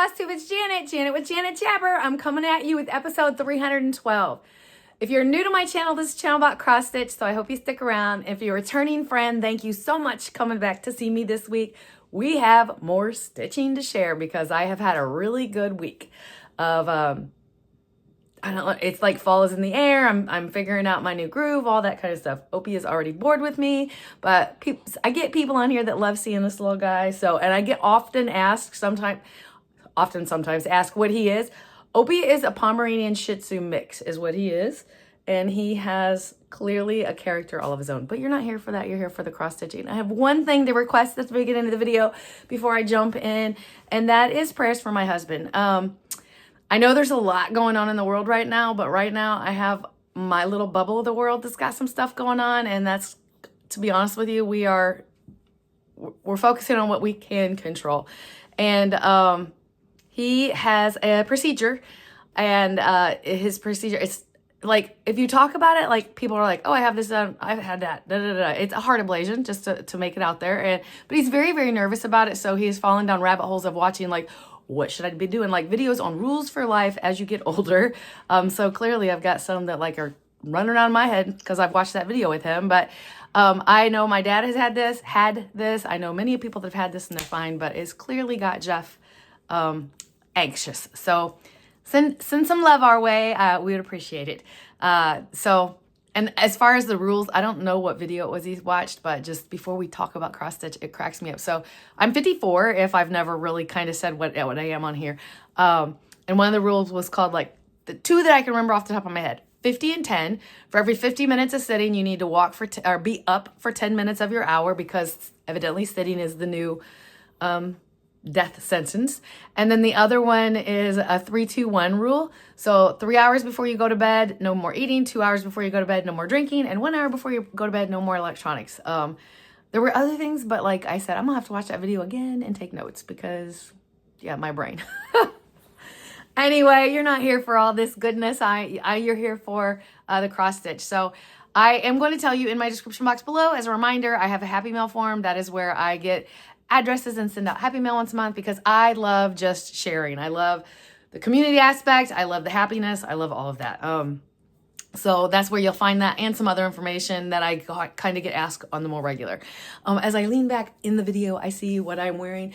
Flosstube, it's Janet with Janet Jabber. I'm coming at you with episode 312. If you're new to my channel, this is a channel about cross stitch, so I hope you stick around. If you're a returning friend, thank you so much coming back to see me this week. We have more stitching to share because I have had a really good week of, I don't know, it's like fall is in the air. I'm figuring out my new groove, all that kind of stuff. Opie is already bored with me, but I get people on here that love seeing this little guy. So, and I get often asked, sometimes asked what he is. Opie is a Pomeranian Shih Tzu mix is what he is. And he has clearly a character all of his own, but you're not here for that. You're here for the cross stitching. I have one thing to request at the beginning of the video before I jump in, and that is prayers for my husband. I know there's a lot going on in the world right now, but right now I have my little bubble of the world that's got some stuff going on. And that's, to be honest with you, we're focusing on what we can control. And, he has a procedure, and, his procedure, it's like, if you talk about it, like people are like, oh, I have this done. I've had that. Da, da, da. It's a heart ablation, just to make it out there. But he's very, very nervous about it. So he's fallen down rabbit holes of watching like, what should I be doing? Like videos on rules for life as you get older. So clearly I've got some that like are running around my head because I've watched that video with him. But I know my dad has had this. I know many people that have had this and they're fine, but it's clearly got Jeff anxious. So send some love our way. We would appreciate it. And as far as the rules, I don't know what video it was he's watched, but just before we talk about cross stitch, it cracks me up. So I'm 54 if I've never really kind of said what I am on here. And one of the rules was called, like, the two that I can remember off the top of my head, 50 and 10. For every 50 minutes of sitting, you need to walk or be up for 10 minutes of your hour, because evidently sitting is the new death sentence. And then the other one is a 3-2-1 rule. So 3 hours before you go to bed, no more eating. 2 hours before you go to bed, no more drinking. And 1 hour before you go to bed, no more electronics. There were other things, but like I said, I'm gonna have to watch that video again and take notes because, yeah, my brain. Anyway, you're not here for all this goodness. You're here for the cross stitch. So I am going to tell you in my description box below, as a reminder, I have a Happy Mail form. That is where I get addresses and send out Happy Mail once a month, because I love just sharing. I love the community aspect. I love the happiness. I love all of that. So that's where you'll find that and some other information that I kind of get asked on the more regular. As I lean back in the video, I see what I'm wearing.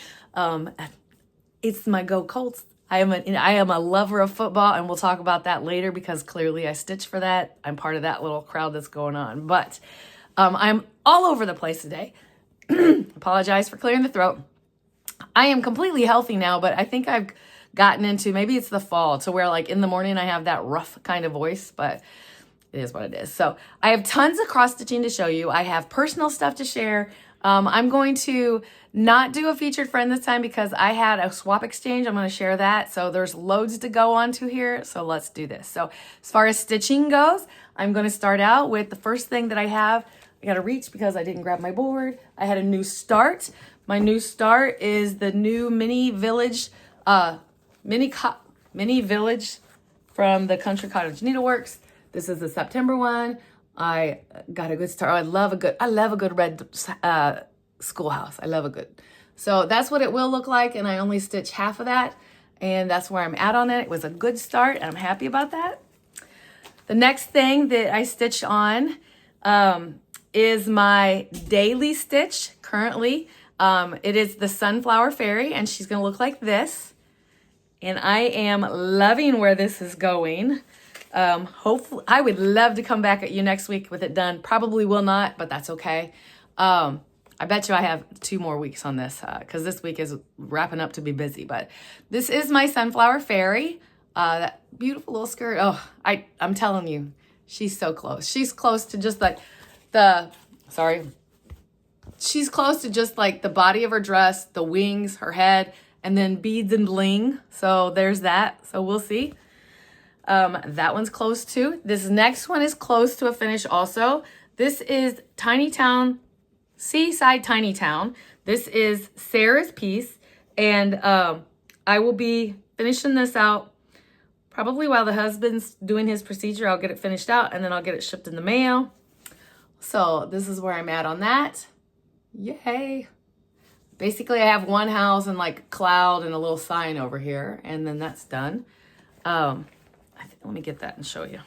It's my Go Colts. I am a lover of football, and we'll talk about that later because clearly I stitch for that. I'm part of that little crowd that's going on. But I'm all over the place today. Apologize for clearing the throat. I am completely healthy now, but I think I've gotten into, maybe it's the fall, to where like in the morning I have that rough kind of voice, but it is what it is. So I have tons of cross stitching to show you. I have personal stuff to share. I'm going to not do a featured friend this time because I had a swap exchange. I'm going to share that. So there's loads to go on to here. So let's do this. So as far as stitching goes, I'm going to start out with the first thing that I have. I got to reach because I didn't grab my board. I had a new start. My new start is the new mini village, mini village from the Country Cottage Needleworks. This is the September one. I got a good start. I love a good red schoolhouse. I love a good. So that's what it will look like. And I only stitched half of that. And that's where I'm at on it. It was a good start, and I'm happy about that. The next thing that I stitched on, is my daily stitch currently. It is the Sunflower Fairy, and she's going to look like this. And I am loving where this is going. Hopefully, I would love to come back at you next week with it done. Probably will not, but that's okay. I bet you I have 2 more weeks on this because this week is wrapping up to be busy. But this is my Sunflower Fairy. That beautiful little skirt. Oh, I'm telling you, she's so close. She's close to just like she's close to just like the body of her dress, the wings, her head, and then beads and bling. So there's that. So we'll see. That one's close too. This next one is close to a finish also. This is Tiny Town, Seaside Tiny Town. This is Sarah's piece, and I will be finishing this out probably while the husband's doing his procedure. I'll get it finished out, and then I'll get it shipped in the mail. So this is where I'm at on that. Yay. Basically, I have one house and like cloud and a little sign over here, and then that's done. Let me get that and show you.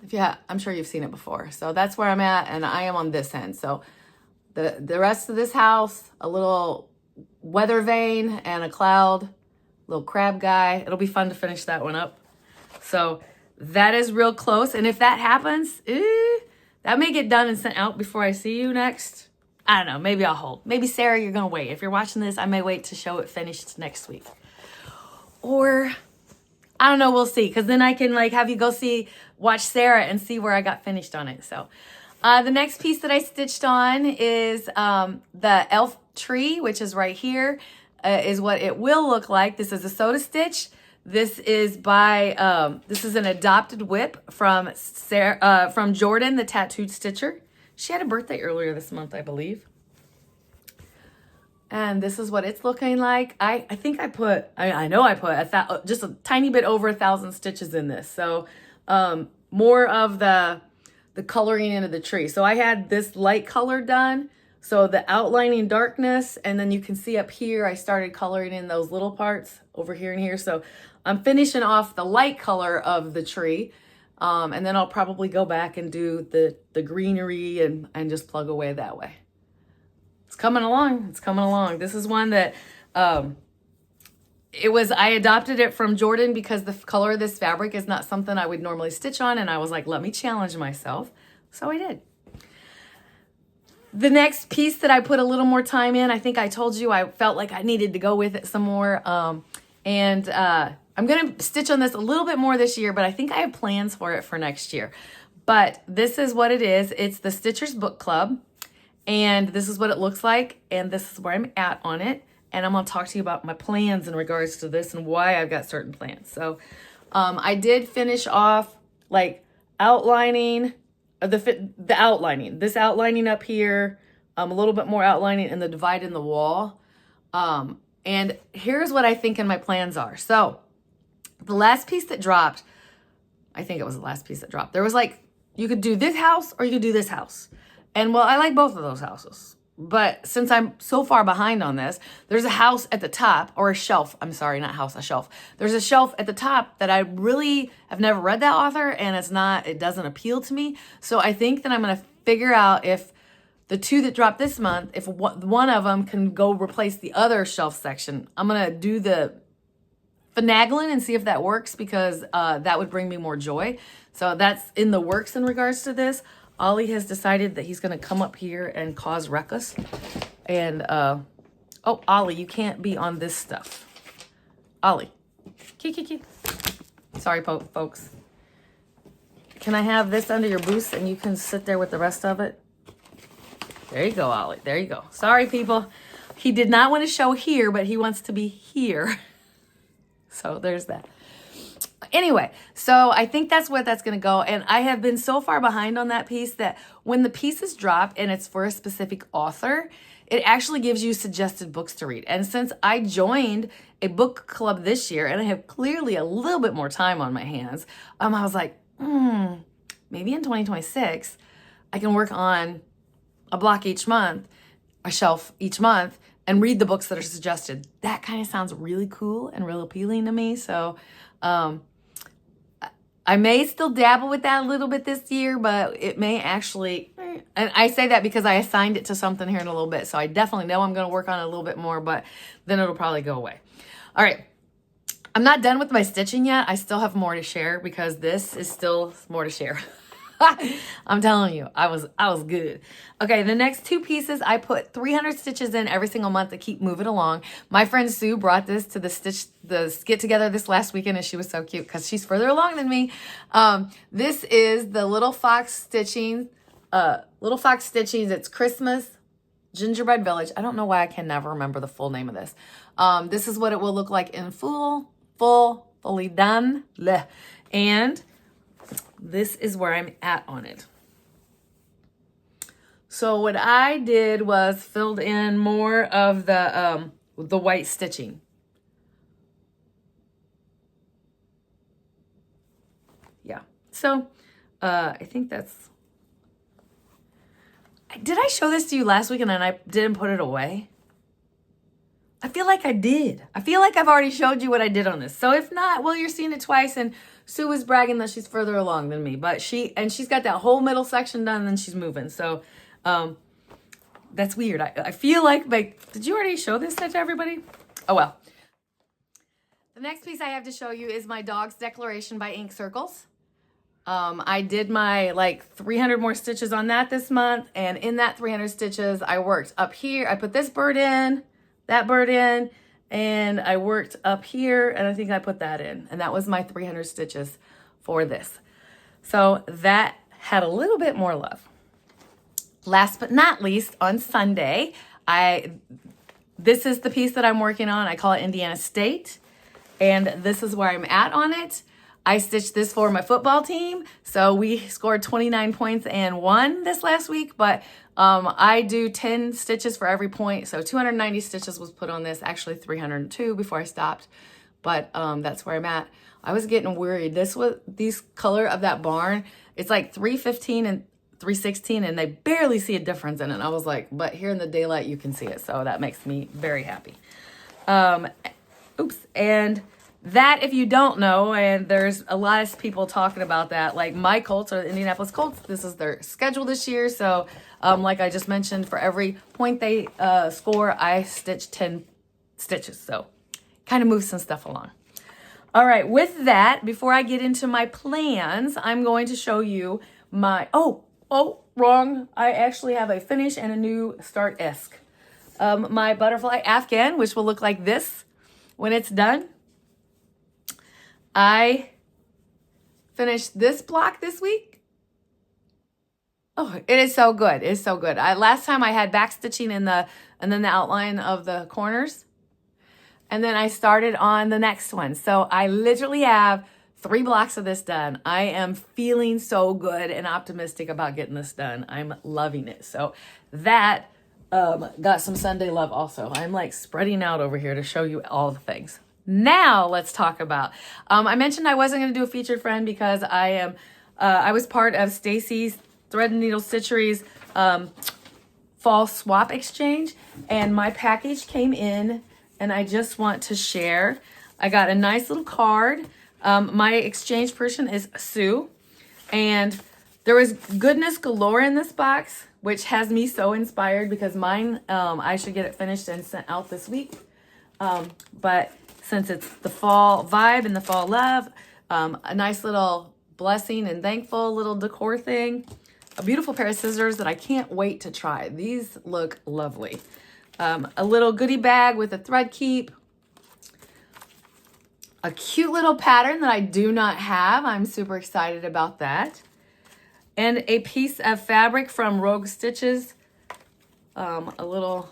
Yeah, I'm sure you've seen it before. So that's where I'm at, and I am on this end. So the rest of this house, a little weather vane and a cloud, little crab guy. It'll be fun to finish that one up. So that is real close. And if that happens, that may get done and sent out before I see you next. I don't know. Maybe I'll hold. Maybe, Sarah, you're going to wait. If you're watching this, I may wait to show it finished next week. Or, I don't know. We'll see. Because then I can like have you go watch Sarah and see where I got finished on it. So the next piece that I stitched on is the elf tree, which is right here, is what it will look like. This is a soda stitch. This is this is an adopted whip from Jordan, the tattooed stitcher. She had a birthday earlier this month, I believe. And this is what it's looking like. I think I know I put just a tiny bit over 1,000 stitches in this. So more of the coloring into the tree. So I had this light color done. So the outlining darkness, and then you can see up here, I started coloring in those little parts over here and here. So I'm finishing off the light color of the tree. And then I'll probably go back and do the greenery and just plug away that way. It's coming along. It's coming along. This is one that I adopted it from Jordan because the color of this fabric is not something I would normally stitch on. And I was like, let me challenge myself. So I did. The next piece that I put a little more time in, I think I told you I felt like I needed to go with it some more. I'm going to stitch on this a little bit more this year, but I think I have plans for it for next year. But this is what it is. It's the Stitchers Book Club. And this is what it looks like. And this is where I'm at on it. And I'm going to talk to you about my plans in regards to this and why I've got certain plans. So I did finish off like outlining the outlining. This outlining up here, a little bit more outlining and the divide in the wall. And here's what I think in my plans are. So the last piece that dropped, I think it was the last piece that dropped. There was like, you could do this house or you could do this house. And well, I like both of those houses. But since I'm so far behind on this, there's a house at the top, or a shelf. I'm sorry, not house, a shelf. There's a shelf at the top that I really have never read that author, and it doesn't appeal to me. So I think that I'm going to figure out if the two that dropped this month, if one of them can go replace the other shelf section. I'm going to do the finagling and see if that works, because that would bring me more joy. So that's in the works in regards to this. Ollie has decided that he's going to come up here and cause ruckus. And, oh, Ollie, you can't be on this stuff. Ollie. Sorry, folks. Can I have this under your boots and you can sit there with the rest of it? There you go, Ollie. There you go. Sorry, people. He did not want to show here, but he wants to be here. So there's that. Anyway, so I think that's what that's going to go. And I have been so far behind on that piece that when the pieces drop and it's for a specific author, it actually gives you suggested books to read. And since I joined a book club this year and I have clearly a little bit more time on my hands, I was like, maybe in 2026, I can work on a block each month, a shelf each month, and read the books that are suggested. That kind of sounds really cool and real appealing to me. So, I may still dabble with that a little bit this year, but it may actually, and I say that because I assigned it to something here in a little bit. So I definitely know I'm going to work on it a little bit more, but then it'll probably go away. All right. I'm not done with my stitching yet. I still have more to share because this is still more to share. I'm telling you, I was good. Okay, the next two pieces, I put 300 stitches in every single month to keep moving along. My friend Sue brought this to the get together this last weekend, and she was so cute because she's further along than me. This is the Little Fox Stitching. It's Christmas Gingerbread Village. I don't know why I can never remember the full name of this. This is what it will look like in fully done. And this is where I'm at on it. So what I did was filled in more of the white stitching. Yeah. So I think Did I show this to you last week and then I didn't put it away? I feel like I did. I feel like I've already showed you what I did on this. So if not, well, you're seeing it twice, and Sue was bragging that she's further along than me, but she's got that whole middle section done and then she's moving. So, that's weird. I feel like, did you already show this to everybody? Oh, well. The next piece I have to show you is my Dog's Declaration by Ink Circles. I did my 300 more stitches on that this month. And in that 300 stitches, I worked up here. I put this bird in, that bird in, and I worked up here, and I think I put that in. And that was my 300 stitches for this. So that had a little bit more love. Last but not least, on Sunday, this is the piece that I'm working on. I call it Indiana State. And this is where I'm at on it. I stitched this for my football team. So we scored 29 points and won this last week. But I do 10 stitches for every point. So 290 stitches was put on this. Actually 302 before I stopped. But that's where I'm at. I was getting worried. These color of that barn, it's like 315 and 316, and they barely see a difference in it. And I was like, but here in the daylight, you can see it. So that makes me very happy. And that, if you don't know, and there's a lot of people talking about that, like my Colts or the Indianapolis Colts, this is their schedule this year. So like I just mentioned, for every point they score, I stitch 10 stitches. So kind of moves some stuff along. All right, with that, before I get into my plans, I'm going to show you my, wrong. I actually have a finish and a new start-esque. My butterfly Afghan, which will look like this when it's done. I finished this block this week. Oh, it is so good. It's so good. Last time I had back stitching and then the outline of the corners. And then I started on the next one. So I literally have 3 blocks of this done. I am feeling so good and optimistic about getting this done. I'm loving it. So that got some Sunday love also. I'm like spreading out over here to show you all the things. Now let's talk about, I mentioned I wasn't going to do a featured friend because I was part of Stacy's Thread and Needle Stitchery's fall swap exchange, and my package came in, and I just want to share. I got a nice little card. My exchange person is Sue, and there was goodness galore in this box, which has me so inspired because mine, I should get it finished and sent out this week. But since it's the fall vibe and the fall love, a nice little blessing and thankful little decor thing, a beautiful pair of scissors that I can't wait to try. These look lovely. A little goodie bag with a thread keep, a cute little pattern that I do not have. I'm super excited about that. And a piece of fabric from Rogue Stitches. A little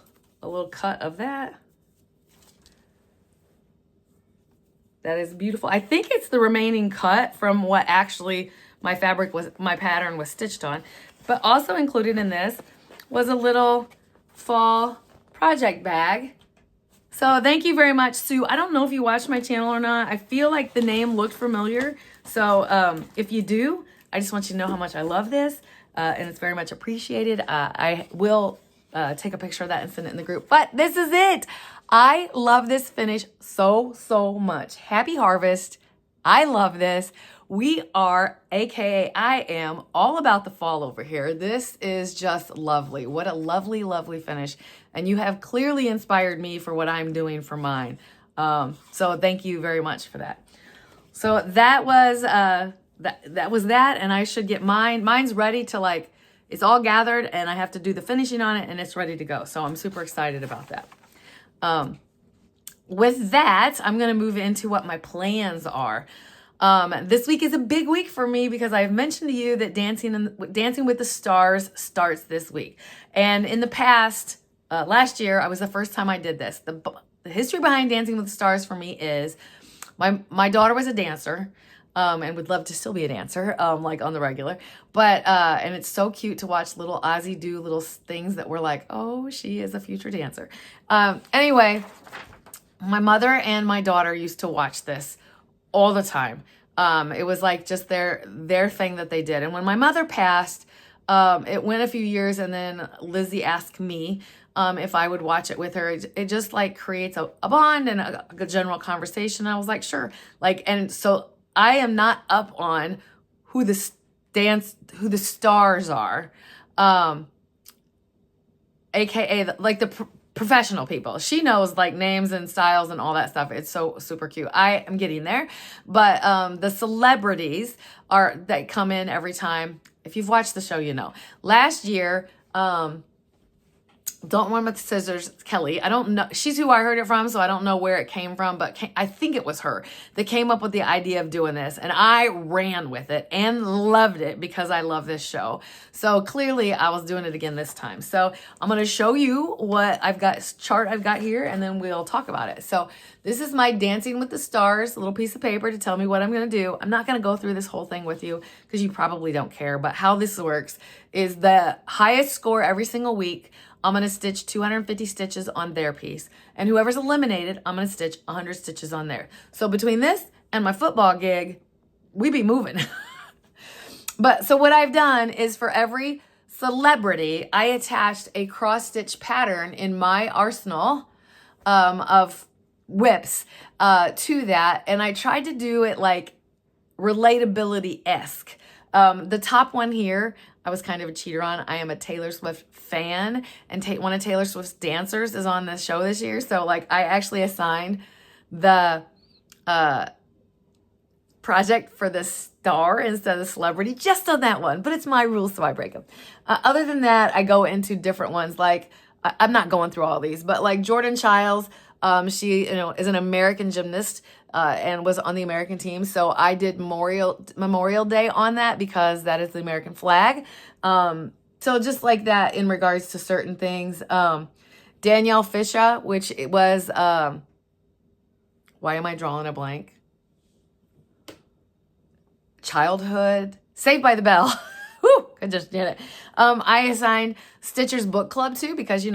cut of that. That is beautiful. I think it's the remaining cut from what actually my pattern was stitched on. But also included in this was a little fall project bag. So thank you very much, Sue. I don't know if you watched my channel or not. I feel like the name looked familiar. So if you do, I just want you to know how much I love this. And it's very much appreciated. I will take a picture of that and send it in the group. But this is it. I love this finish so much. Happy harvest. I love this. We are, aka I am, all about the fall over here. This is just lovely. What a lovely, lovely finish. And you have clearly inspired me for what I'm doing for mine. So thank you very much for that. So that was that, and I should get mine. Mine's ready to it's all gathered, and I have to do the finishing on it, and it's ready to go. So I'm super excited about that. With that, I'm going to move into what my plans are. This week is a big week for me because I've mentioned to you that Dancing with the Stars starts this week. And in the past, last year, I was the first time I did this. The history behind Dancing with the Stars for me is my daughter was a dancer. And would love to still be a dancer, like on the regular. But, and it's so cute to watch little Ozzy do little things that we're like, oh, she is a future dancer. Anyway, my mother and my daughter used to watch this all the time. It was like just their thing that they did. And when my mother passed, It went a few years, and then Lizzie asked me if I would watch it with her. It just like creates a bond and a general conversation. I was like, sure. Like, and so I am not up on who the stars are, aka like the professional people. She knows like names and styles and all that stuff. It's so super cute. I am getting there, but the celebrities that come in every time. If you've watched the show, you know. Last year, Don't Run with the Scissors, Kelly. I don't know. She's who I heard it from, so I don't know where it came from, but I think it was her that came up with the idea of doing this. And I ran with it and loved it because I love this show. So clearly I was doing it again this time. So I'm going to show you what chart I've got here, and then we'll talk about it. So this is my Dancing with the Stars, a little piece of paper to tell me what I'm going to do. I'm not going to go through this whole thing with you because you probably don't care, but how this works is the highest score every single week. I'm going to stitch 250 stitches on their piece. And whoever's eliminated, I'm going to stitch 100 stitches on there. So between this and my football gig, we be moving. But so what I've done is for every celebrity, I attached a cross stitch pattern in my arsenal of whips to that. And I tried to do it like relatability-esque. The top one here, I was kind of a cheater on. I am a Taylor Swift fan, and one of Taylor Swift's dancers is on this show this year. So like I actually assigned the project for the star instead of the celebrity just on that one, but it's my rules, so I break them. Other than that, I go into different ones. Like I'm not going through all these, but like Jordan Childs, she is an American gymnast and was on the American team. So I did Memorial Day on that because that is the American flag. So just like that in regards to certain things. Danielle Fisher, which it was, why am I drawing a blank? Childhood, Saved by the Bell. Whew, I just did it. I assigned Stitcher's Book Club too because,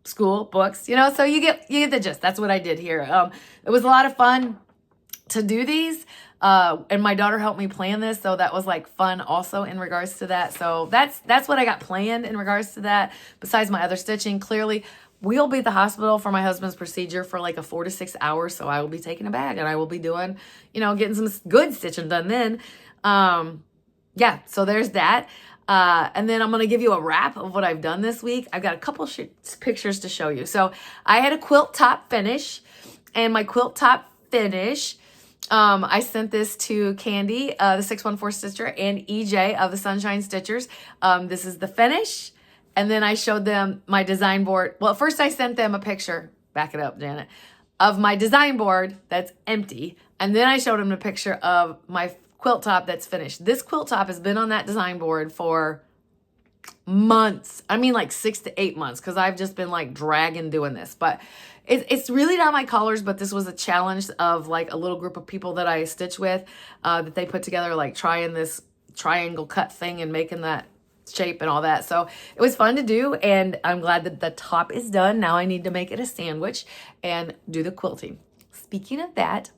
school, books, so you get the gist. That's what I did here. It was a lot of fun to do these. And my daughter helped me plan this. So that was like fun also in regards to that. So that's what I got planned in regards to that. Besides my other stitching, clearly we'll be at the hospital for my husband's procedure for like 4 to 6 hours. So I will be taking a bag and I will be doing, getting some good stitching done then. Yeah, so there's that. And then I'm going to give you a wrap of what I've done this week. I've got a couple pictures to show you. So I had a quilt top finish, and my quilt top finish, I sent this to Candy, the 614 Stitcher, and EJ of the Sunshine Stitchers. This is the finish. And then I showed them my design board. Well, first I sent them a picture, back it up, Janet, of my design board that's empty. And then I showed them a picture of my quilt top that's finished. This quilt top has been on that design board for months. I mean like 6 to 8 months because I've just been like dragging doing this. But it's really not my colors, but this was a challenge of like a little group of people that I stitch with that they put together, like trying this triangle cut thing and making that shape and all that. So it was fun to do, and I'm glad that the top is done. Now I need to make it a sandwich and do the quilting. Speaking of that,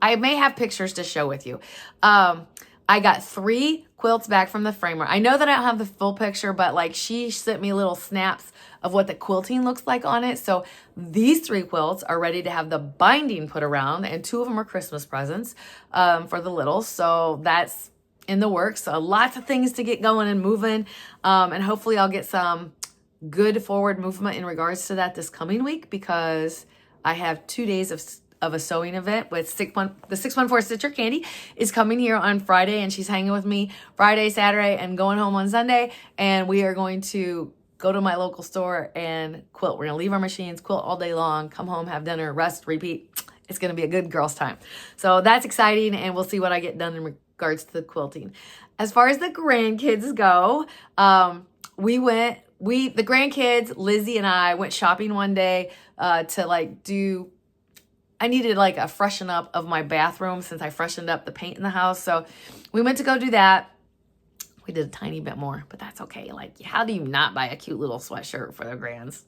I may have pictures to show with you. I got 3 quilts back from the framer. I know that I don't have the full picture, but like she sent me little snaps of what the quilting looks like on it. So these 3 quilts are ready to have the binding put around, and 2 of them are Christmas presents for the littles. So that's in the works. So lots of things to get going and moving. And hopefully I'll get some good forward movement in regards to that this coming week, because I have 2 days of a sewing event with the 614 Stitcher. Candy is coming here on Friday, and she's hanging with me Friday, Saturday, and going home on Sunday. And we are going to go to my local store and quilt. We're going to leave our machines, quilt all day long, come home, have dinner, rest, repeat. It's going to be a good girl's time. So that's exciting, and we'll see what I get done in regards to the quilting. As far as the grandkids go, the grandkids, Lizzie and I went shopping one day to I needed like a freshen up of my bathroom since I freshened up the paint in the house. So we went to go do that. We did a tiny bit more, but that's okay. Like, how do you not buy a cute little sweatshirt for their grands?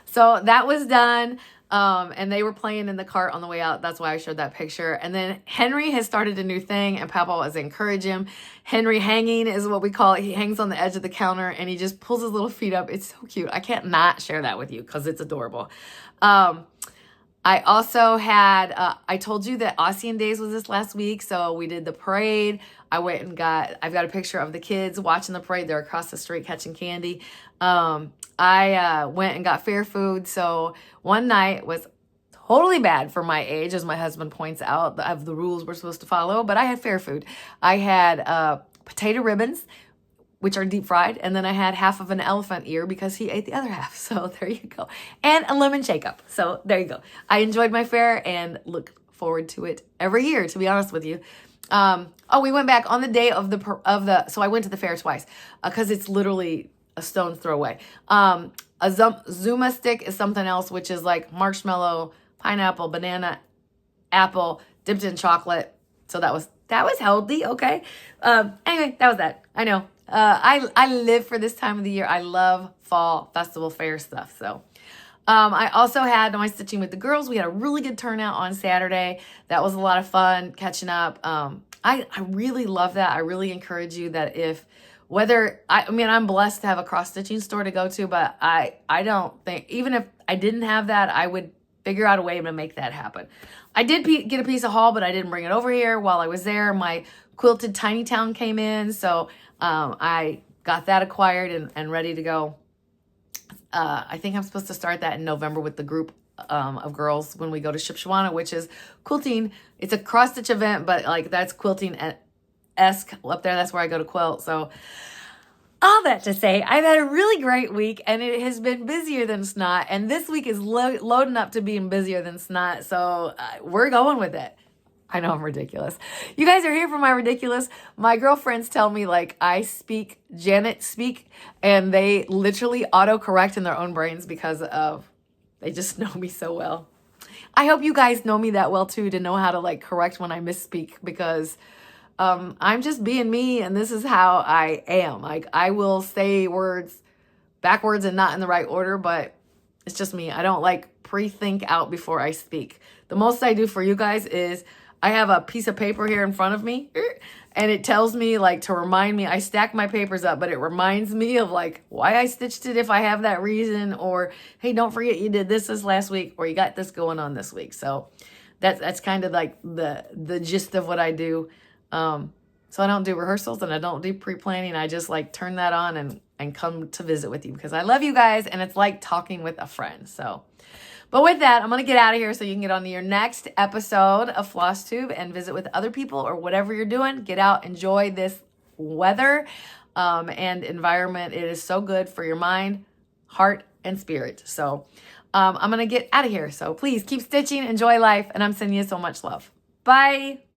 So that was done. And they were playing in the cart on the way out. That's why I showed that picture. And then Henry has started a new thing, and Papa was encouraging him. Henry hanging is what we call it. He hangs on the edge of the counter and he just pulls his little feet up. It's so cute. I can't not share that with you because it's adorable. I also had, I told you that Ossian Days was this last week. So we did the parade. I've got a picture of the kids watching the parade. They're across the street catching candy. I went and got fair food. So one night was totally bad for my age, as my husband points out, of the rules we're supposed to follow. But I had fair food. I had potato ribbons, which are deep fried. And then I had half of an elephant ear because he ate the other half. So there you go. And a lemon shake-up. So there you go. I enjoyed my fair and look forward to it every year, to be honest with you. We went back on the day of so I went to the fair twice because it's literally a stone's throw away. A Zuma stick is something else, which is like marshmallow, pineapple, banana, apple, dipped in chocolate. So that was healthy. Okay. Anyway, that was that. I know. I live for this time of the year. I love fall festival fair stuff. So, I also had my stitching with the girls. We had a really good turnout on Saturday. That was a lot of fun catching up. I really love that. I really encourage you that I'm blessed to have a cross stitching store to go to, but I don't think, even if I didn't have that, I would figure out a way to make that happen. I did get a piece of haul, but I didn't bring it over here while I was there. My quilted Tiny Town came in, so I got that acquired and ready to go. I think I'm supposed to start that in November with the group of girls when we go to Shipshawana, which is quilting. It's a cross stitch event, but like that's quilting-esque up there. That's where I go to quilt. So all that to say, I've had a really great week and it has been busier than snot. And this week is loading up to being busier than snot. So we're going with it. I know I'm ridiculous. You guys are here for my ridiculous. My girlfriends tell me like Janet speak, and they literally autocorrect in their own brains because they just know me so well. I hope you guys know me that well too, to know how to like correct when I misspeak, because I'm just being me and this is how I am. Like I will say words backwards and not in the right order, but it's just me. I don't like pre-think out before I speak. The most I do for you guys is I have a piece of paper here in front of me and it tells me like to remind me. I stack my papers up, but it reminds me of like why I stitched it if I have that reason, or hey, don't forget you did this last week, or you got this going on this week. So that's kind of like the gist of what I do. So I don't do rehearsals and I don't do pre-planning. I just like turn that on and come to visit with you because I love you guys and it's like talking with a friend. So, but with that, I'm going to get out of here so you can get on to your next episode of Flosstube and visit with other people or whatever you're doing. Get out, enjoy this weather and environment. It is so good for your mind, heart, and spirit. So I'm going to get out of here. So please keep stitching, enjoy life, and I'm sending you so much love. Bye.